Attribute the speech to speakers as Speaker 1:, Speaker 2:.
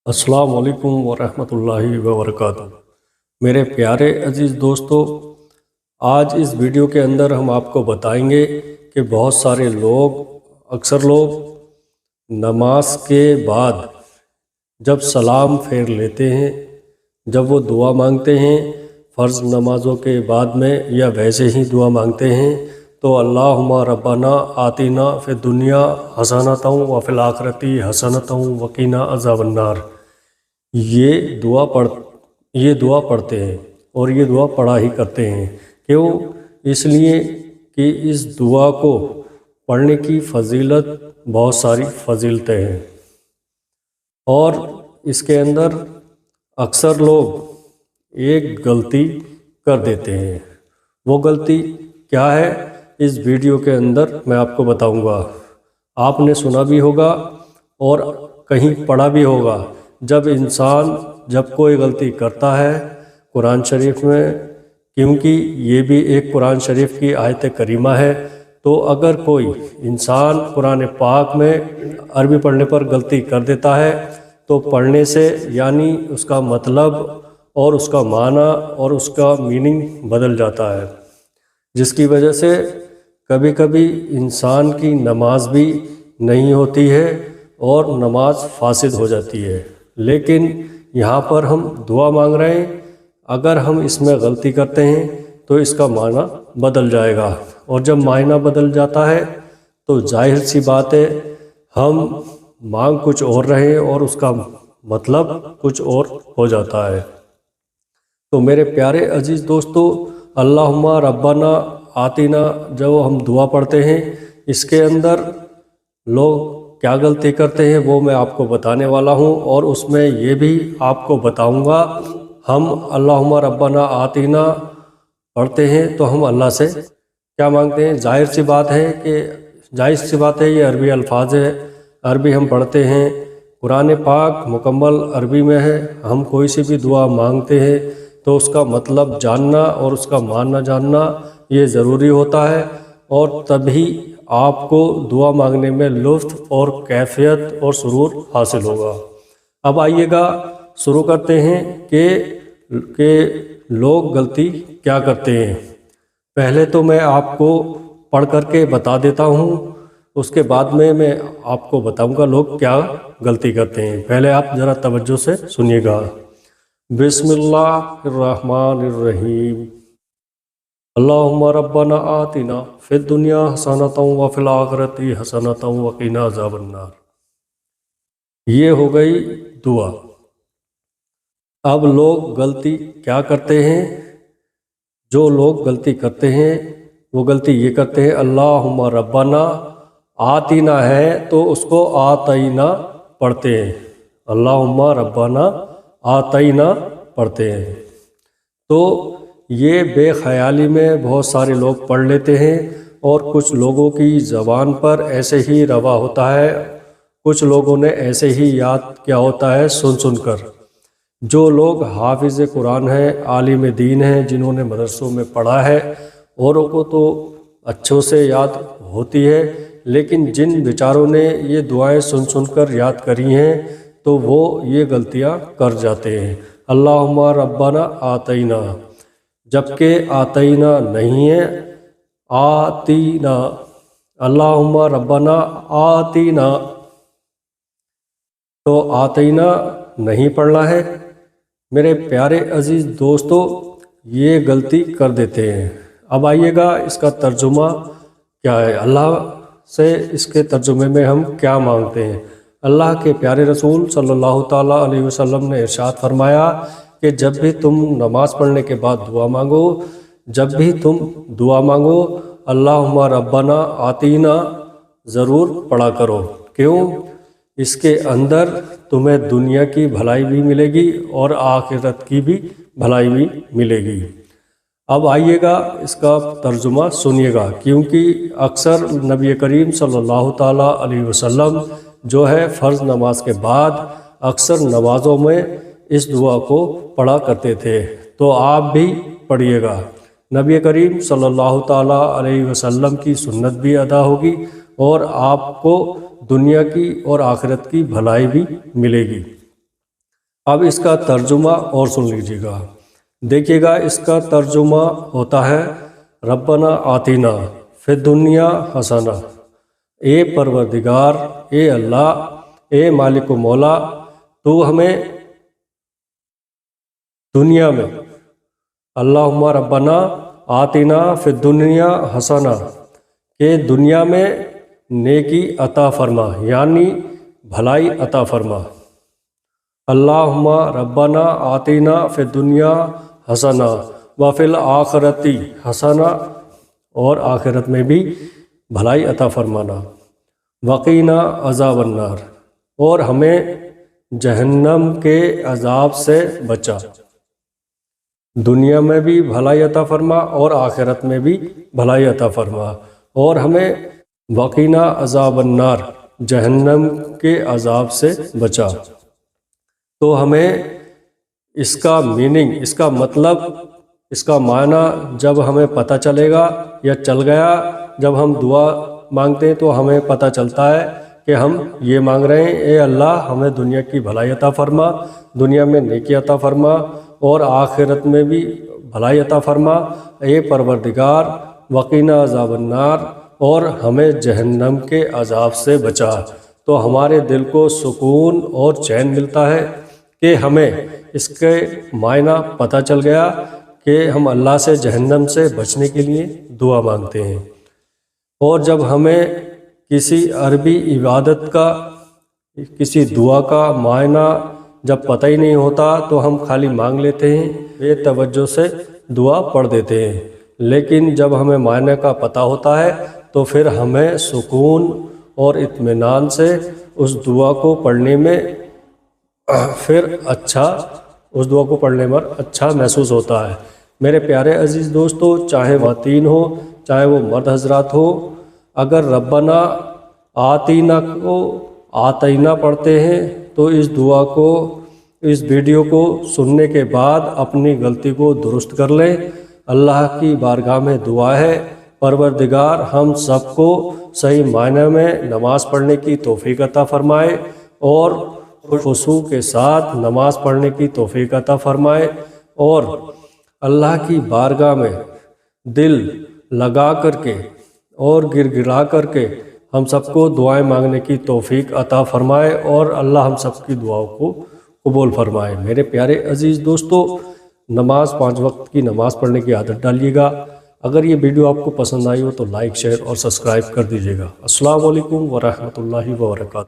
Speaker 1: अस्सलाम वालेकुम वरहमतुल्लाहि वबरकातुहू। मेरे प्यारे अज़ीज़ दोस्तों, आज इस वीडियो के अंदर हम आपको बताएंगे कि बहुत सारे लोग अक्सर लोग नमाज के बाद जब सलाम फेर लेते हैं, जब वो दुआ मांगते हैं फ़र्ज़ नमाज़ों के बाद में या वैसे ही दुआ मांगते हैं तो अल्लाहुम्मा रब्बना आतिना फ़िद दुनिया हसनतन व फ़िल आखिरति हसनतन वक़िना अज़ाबन्नार, ये दुआ पढ़ते हैं और ये दुआ पढ़ा ही करते हैं। क्यों? इसलिए कि इस दुआ को पढ़ने की फ़जीलत, बहुत सारी फ़जीलतें हैं और इसके अंदर अक्सर लोग एक गलती कर देते हैं। वो गलती क्या है, इस वीडियो के अंदर मैं आपको बताऊंगा। आपने सुना भी होगा और कहीं पढ़ा भी होगा, जब कोई गलती करता है कुरान शरीफ में, क्योंकि ये भी एक कुरान शरीफ की आयत करीमा है, तो अगर कोई इंसान कुरान पाक में अरबी पढ़ने पर गलती कर देता है तो पढ़ने से यानी उसका मतलब और उसका माना और उसका मीनिंग बदल जाता है, जिसकी वजह से कभी कभी इंसान की नमाज भी नहीं होती है और नमाज फासिद हो जाती है। लेकिन यहाँ पर हम दुआ मांग रहे हैं, अगर हम इसमें गलती करते हैं तो इसका माना बदल जाएगा और जब मायना बदल जाता है तो जाहिर सी बात है हम मांग कुछ और रहे हैं और उसका मतलब कुछ और हो जाता है। तो मेरे प्यारे अजीज़ दोस्तों, अल्लाहुम्मा रब्बना आतिना जब हम दुआ पढ़ते हैं, इसके अंदर लोग क्या गलती करते हैं वो मैं आपको बताने वाला हूँ और उसमें ये भी आपको बताऊँगा। हम अल्लाहुम्मा रब्बना आतिना पढ़ते हैं तो हम अल्लाह से क्या मांगते हैं? जाहिर सी बात है ये अरबी अल्फाज है, अरबी हम पढ़ते हैं, कुरान पाक मुकम्मल अरबी में है। हम कोई सी भी दुआ मांगते हैं तो उसका मतलब जानना और उसका मानना जानना ये ज़रूरी होता है और तभी आपको दुआ मांगने में लुत्फ़ और कैफियत और सुरूर हासिल होगा। अब आइएगा शुरू करते हैं कि लोग गलती क्या करते हैं। पहले तो मैं आपको पढ़ करके बता देता हूँ, उसके बाद में मैं आपको बताऊंगा लोग क्या गलती करते हैं। पहले आप ज़रा तवज्जो से सुनिएगा। बिस्मिल्लाहिर्रहमानिर्रहीम। अल्लाहुम्मा रब्बना आतिना फ़िद दुनिया हसनतन व फ़िल आखिरति हसनतन वक़िना अज़ाबन्नार। ये हो गई दुआ। अब लोग गलती क्या करते हैं? जो लोग गलती करते हैं वो गलती ये करते हैं, अल्लाहुम्मा रब्बना आतिना है तो उसको आतईना पढ़ते हैं, अल्लाहुम्मा रब्बना आतईना पढ़ते हैं। तो ये बेख्याली में बहुत सारे लोग पढ़ लेते हैं और कुछ लोगों की ज़बान पर ऐसे ही रवा होता है, कुछ लोगों ने ऐसे ही याद किया होता है सुन कर। जो लोग हाफिज़ कुरान हैं, आलिम दीन हैं, जिन्होंने मदरसों में पढ़ा है, औरों को तो अच्छों से याद होती है, लेकिन जिन बेचारों ने ये दुआएं सुन कर याद करी हैं तो वो ये गलतियां कर जाते हैं। अल्लाहुम्मा रब्बना आतईना, जबकि आतईना नहीं है, आतीना, अल्लाहुम्मा रब्बना आतीना, तो आतईना नहीं पढ़ना है। मेरे प्यारे अजीज़ दोस्तों, ये गलती कर देते हैं। अब आइएगा इसका तर्जुमा क्या है, अल्लाह से इसके तर्जुमे में हम क्या मांगते हैं। अल्लाह के प्यारे रसूल सल्लल्लाहु ताला अलैहि वसल्लम ने इरशाद फरमाया कि जब भी तुम नमाज़ पढ़ने के बाद दुआ मांगो, जब भी तुम दुआ मांगो अल्लाहुम्मा रब्बना आतीना ज़रूर पढ़ा करो। क्यों? इसके अंदर तुम्हें दुनिया की भलाई भी मिलेगी और आखिरत की भी भलाई भी मिलेगी। अब आइएगा इसका तर्जुमा सुनिएगा, क्योंकि अक्सर नबी करीम सल्लल्लाहु ताला अलैहि वसल्लम जो है फ़र्ज़ नमाज के बाद अक्सर नमाज़ों में इस दुआ को पढ़ा करते थे, तो आप भी पढ़िएगा। नबी करीम सल्लल्लाहु ताला अलैहि वसल्लम की सुन्नत भी अदा होगी और आपको दुनिया की और आखिरत की भलाई भी मिलेगी। اب اس کا ترجمہ اور سن لیجیے گا. دیکھیے گا اس کا ترجمہ ہوتا ہے ربنا آتینا فی الدنیا حسنہ. اے پروردگار، اے اللہ، اے مالک و مولا، تو ہمیں دنیا میں، اللہم ربنا آتینا فی الدنیا حسنہ، کہ دنیا میں نیکی عطا فرما، یعنی بھلائی عطا فرما. اللہم ربنا آتینا فی الدنیا حسنہ وفی الآخرتی حسنہ، اور آخرت میں بھی بھلائی عطا فرمانا. وقینا عذاب النار، اور ہمیں جہنم کے عذاب سے بچا. دنیا میں بھی بھلائی عطا فرما اور آخرت میں بھی بھلائی عطا فرما، اور ہمیں وقینا عذاب النار، جہنم کے عذاب سے بچا. تو ہمیں اس کا میننگ، اس کا مطلب، اس کا معنی جب ہمیں پتہ چلے گا یا چل گیا، جب ہم دعا مانگتے ہیں تو ہمیں پتہ چلتا ہے کہ ہم یہ مانگ رہے ہیں، اے اللہ ہمیں دنیا کی بھلائی عطا فرما، دنیا میں نیکی عطا فرما، اور آخرت میں بھی بھلائی عطا فرما. اے پروردگار وقینا عذاب النار، اور ہمیں جہنم کے عذاب سے بچا. تو ہمارے دل کو سکون اور چین ملتا ہے کہ ہمیں اس کے معنی پتہ چل گیا کہ ہم اللہ سے جہنم سے بچنے کے لیے دعا مانگتے ہیں. اور جب ہمیں کسی عربی عبادت کا، کسی دعا کا معنی جب پتہ ہی نہیں ہوتا تو ہم خالی مانگ لیتے ہیں، بے توجہ سے دعا پڑھ دیتے ہیں. لیکن جب ہمیں معنی کا پتہ ہوتا ہے تو پھر ہمیں سکون اور اطمینان سے اس دعا کو پڑھنے میں اس دعا کو پڑھنے پر اچھا محسوس ہوتا ہے. میرے پیارے عزیز دوستو، چاہے خواتین ہو چاہے وہ مرد حضرات ہو، اگر ربنا آتینا کو آتینا پڑھتے ہیں تو اس دعا کو، اس ویڈیو کو سننے کے بعد اپنی غلطی کو درست کر لیں. اللہ کی بارگاہ میں دعا ہے، پروردگار ہم سب کو صحیح معنی میں نماز پڑھنے کی توفیق عطا فرمائے، اور خشوع کے ساتھ نماز پڑھنے کی توفیق عطا فرمائے، اور اللہ کی بارگاہ میں دل لگا کر کے اور گر گرا کر کے ہم سب کو دعائیں مانگنے کی توفیق عطا فرمائے، اور اللہ ہم سب کی دعاؤں کو قبول فرمائے. میرے پیارے عزیز دوستو، نماز 5 وقت کی نماز پڑھنے کی عادت ڈالیے گا. اگر یہ ویڈیو آپ کو پسند آئی ہو تو لائک، شیئر اور سبسکرائب کر دیجیے گا. السلام علیکم ورحمۃ اللہ وبرکاتہ.